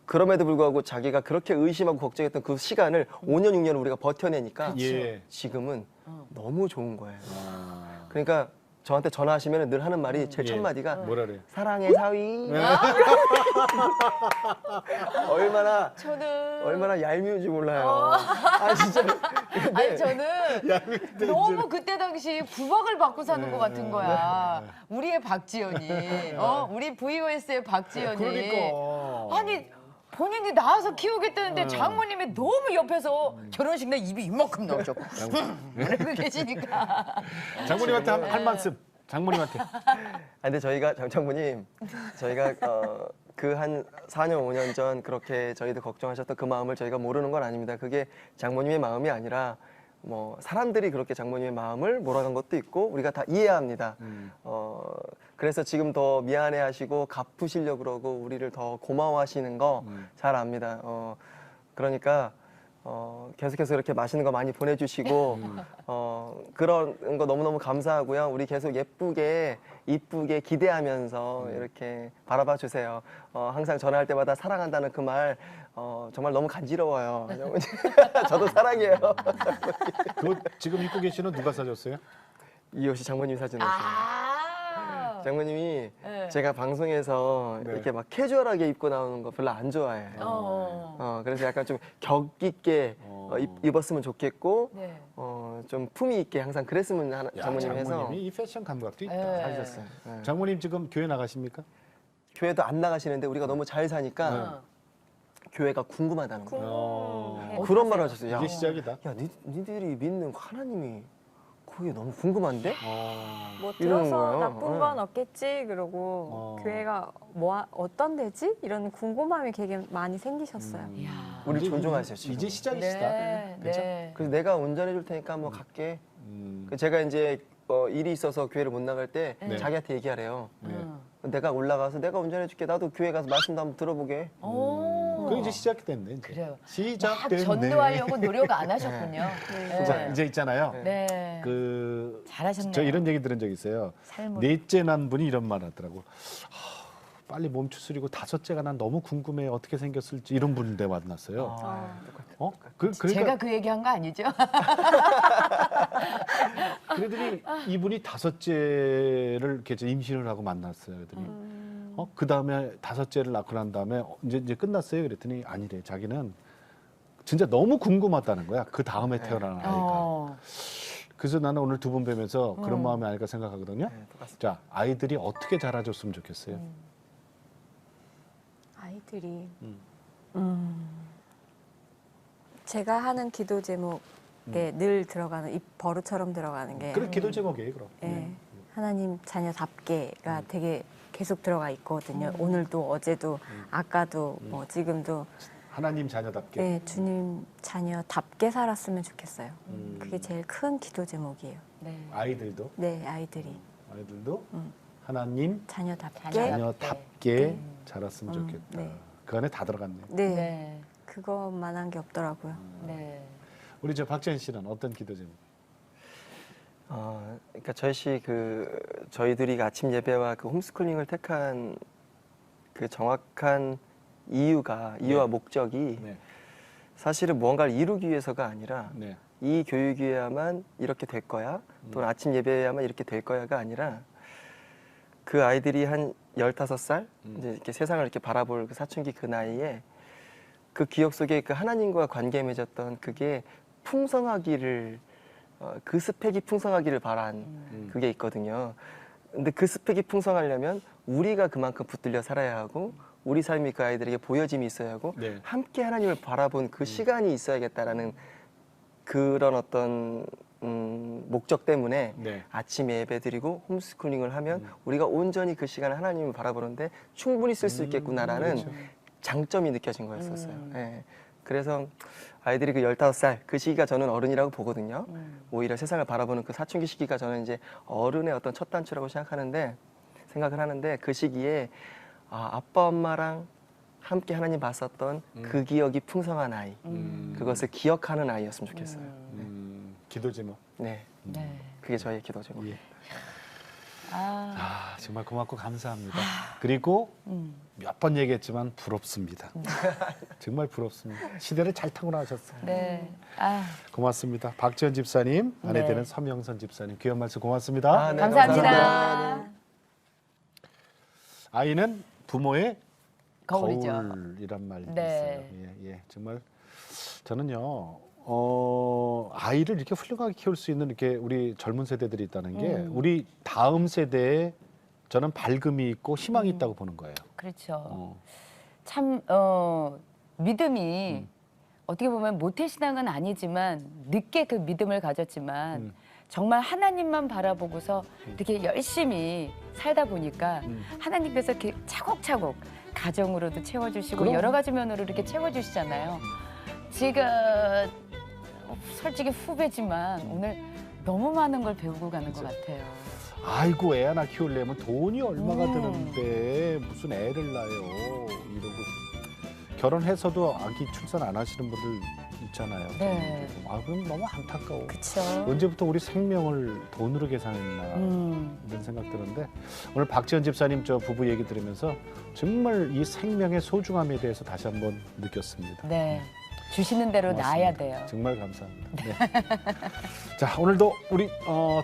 그럼에도 불구하고 자기가 그렇게 의심하고 걱정했던 그 시간을 5년 6년을 우리가 버텨내니까 예. 지금은 너무 좋은 거예요. 아. 그러니까 저한테 전화하시면 늘 하는 말이 제일 첫 예. 마디가 뭐라 그래? 사랑해 사위. 얼마나 얄미운지 몰라요. 아 진짜. 근데 아니 저는 너무 그때 당시 구박을 받고 사는 것 같은 거야. 우리의 박지연이, 우리 VOS의 박지연이. 그러니까. 아니 본인이 낳아서 키우겠다는데 장모님이 너무 옆에서 결혼식 날 입이 이만큼 나오죠. 그러고 계시니까. 장모님한테 할 말씀. 장모님한테. 근데 저희가 장모님 저희가 그 한 4년 5년 전 그렇게 저희도 걱정하셨던 그 마음을 저희가 모르는 건 아닙니다. 그게 장모님의 마음이 아니라 뭐 사람들이 그렇게 장모님의 마음을 몰아간 것도 있고 우리가 다 이해해야 합니다. 그래서 지금 더 미안해하시고 갚으시려고 그러고 우리를 더 고마워하시는 거 잘 압니다. 그러니까 계속해서 이렇게 맛있는 거 많이 보내주시고 그런 거 너무너무 감사하고요. 우리 계속 예쁘게 이쁘게 기대하면서 이렇게 바라봐 주세요. 항상 전화할 때마다 사랑한다는 그 말 정말 너무 간지러워요. 저도 사랑해요. 그 지금 입고 계시는 누가 사줬어요? 이 옷이 장모님 사진이었어요. 아. 장모님이 네. 제가 방송에서 네. 이렇게 막 캐주얼하게 입고 나오는 거 별로 안 좋아해요. 그래서 약간 좀 격 있게 입었으면 좋겠고 네. 좀 품위 있게 항상 그랬으면 야, 장모님 해서 장모님이 이 패션 감각도 있다. 네. 사주셨어요. 네. 장모님 지금 교회 나가십니까? 교회도 안 나가시는데 우리가 너무 잘 사니까 어. 교회가 궁금하다는 거예요. 어. 그런 말 하셨어요. 야, 이제 시작이다. 야 니들이 믿는 하나님이 그게 너무 궁금한데? 뭐 이러는 들어서 거예요. 나쁜 네. 건 없겠지 그러고 교회가 뭐 어떤 데지 이런 궁금함이 되게 많이 생기셨어요. 이야. 우리 이제 존중하세요. 지금. 이제 시작이시다. 네, 그죠? 네. 그래서 내가 운전해 줄 테니까 한번 갈게. 제가 이제 일이 있어서 교회를 못 나갈 때 네. 자기한테 얘기하래요. 네. 내가 올라가서 내가 운전해 줄게. 나도 교회 가서 말씀도 한번 들어보게. 오. 그 이제 시작이 됐네. 이제. 그래요. 막 시작됐네. 전도하려고 노력 안 하셨군요. 자, 이제 있잖아요. 네. 그 잘하셨네요. 저 이런 얘기 들은 적 있어요. 삶을. 넷째 난 분이 이런 말 하더라고. 빨리 몸 추스리고 다섯째가 난 너무 궁금해 어떻게 생겼을지 이런 분인데 만났어요. 어? 그러니까 제가 그 얘기한 거 아니죠? 그러더니 이분이 다섯째를 이렇게 임신을 하고 만났어요. 그랬더니 그 다음에 다섯째를 낳고 난 다음에 이제 끝났어요. 그랬더니 아니래. 자기는 진짜 너무 궁금하다는 거야. 그 다음에 태어나는 아이가. 어. 그래서 나는 오늘 두 분 뵈면서 그런 마음이 아닐까 생각하거든요. 네, 똑같습니다. 자, 아이들이 어떻게 자라줬으면 좋겠어요. 아이들이 제가 하는 기도 제목에 늘 들어가는 이 버릇처럼 들어가는 게 그런 기도 제목이에요, 그럼. 예, 하나님 자녀답게가 되게 계속 들어가 있거든요. 오늘도 어제도 아까도 뭐 지금도 하나님 자녀답게. 예, 주님 자녀답게 살았으면 좋겠어요. 그게 제일 큰 기도 제목이에요. 네. 아이들도 네, 아이들이 하나님 자녀답게. 자녀답게 자랐으면 좋겠다. 네. 그 안에 다 들어갔네요. 네, 네. 그것만 한 게 없더라고요. 네. 우리 저 박지현 씨는 어떤 기도 제목? 그러니까 저희들이 아침 예배와 그 홈스쿨링을 택한 그 정확한 이유와 네. 목적이 네. 사실은 무언가를 이루기 위해서가 아니라 네. 이 교육이어야만 이렇게 될 거야 또는 아침 예배여야만 이렇게 될 거야가 아니라 그 아이들이 한 15살 이제 이렇게 세상을 이렇게 바라볼 그 사춘기 그 나이에 그 기억 속에 그 하나님과 관계 맺었던 그게 풍성하기를 그 스펙이 풍성하기를 바란 그게 있거든요. 근데 그 스펙이 풍성하려면 우리가 그만큼 붙들려 살아야 하고 우리 삶이 그 아이들에게 보여짐이 있어야 하고 네. 함께 하나님을 바라본 그 시간이 있어야겠다라는 그런 어떤 목적 때문에 네. 아침 예배 드리고 홈스쿨링을 하면 우리가 온전히 그 시간을 하나님을 바라보는데 충분히 쓸 수 있겠구나라는 그렇죠. 장점이 느껴진 거였었어요. 예. 그래서 아이들이 그 15살 그 시기가 저는 어른이라고 보거든요. 오히려 세상을 바라보는 그 사춘기 시기가 저는 이제 어른의 어떤 첫 단추라고 생각을 하는데 그 시기에 아빠 엄마랑 함께 하나님 봤었던 그 기억이 풍성한 아이 그것을 기억하는 아이였으면 좋겠어요. 기도 제목. 네, 네. 그게 저희의 기도 제목. 예. 아. 정말 고맙고 감사합니다. 그리고 몇 번 얘기했지만 부럽습니다. 정말 부럽습니다. 시대를 잘 타고 나셨어요. 네. 아. 고맙습니다. 박지현 집사님, 아내 네. 되는 서명선 집사님 귀한 말씀 고맙습니다. 네, 감사합니다. 아이는 부모의 거울이죠. 거울이란 말이 네. 있어요. 예, 정말 저는요. 아이를 이렇게 훌륭하게 키울 수 있는 이렇게 우리 젊은 세대들이 있다는 게 우리 다음 세대에 저는 밝음이 있고 희망이 있다고 보는 거예요. 그렇죠. 참 믿음이 어떻게 보면 모태신앙은 아니지만 늦게 그 믿음을 가졌지만 정말 하나님만 바라보고서 이렇게 열심히 살다 보니까 하나님께서 이렇게 차곡차곡 가정으로도 채워주시고 그럼. 여러 가지 면으로 이렇게 채워주시잖아요. 제가 솔직히 후배지만 오늘 너무 많은 걸 배우고 가는 것 같아요. 아이고 애 하나 키우려면 돈이 얼마가 드는데 무슨 애를 낳아요 이러고 결혼해서도 아기 출산 안 하시는 분들 있잖아요. 네. 그럼 너무 안타까워. 그렇죠. 언제부터 우리 생명을 돈으로 계산했나 이런 생각 드는데 오늘 박지현 집사님 저 부부 얘기 들으면서 정말 이 생명의 소중함에 대해서 다시 한번 느꼈습니다. 네. 주시는 대로 고맙습니다. 나아야 돼요. 정말 감사합니다. 네. 자, 오늘도 우리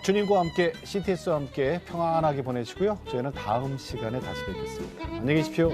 주님과 함께 CTS와 함께 평안하게 보내시고요. 저희는 다음 시간에 다시 뵙겠습니다. 안녕히 계십시오.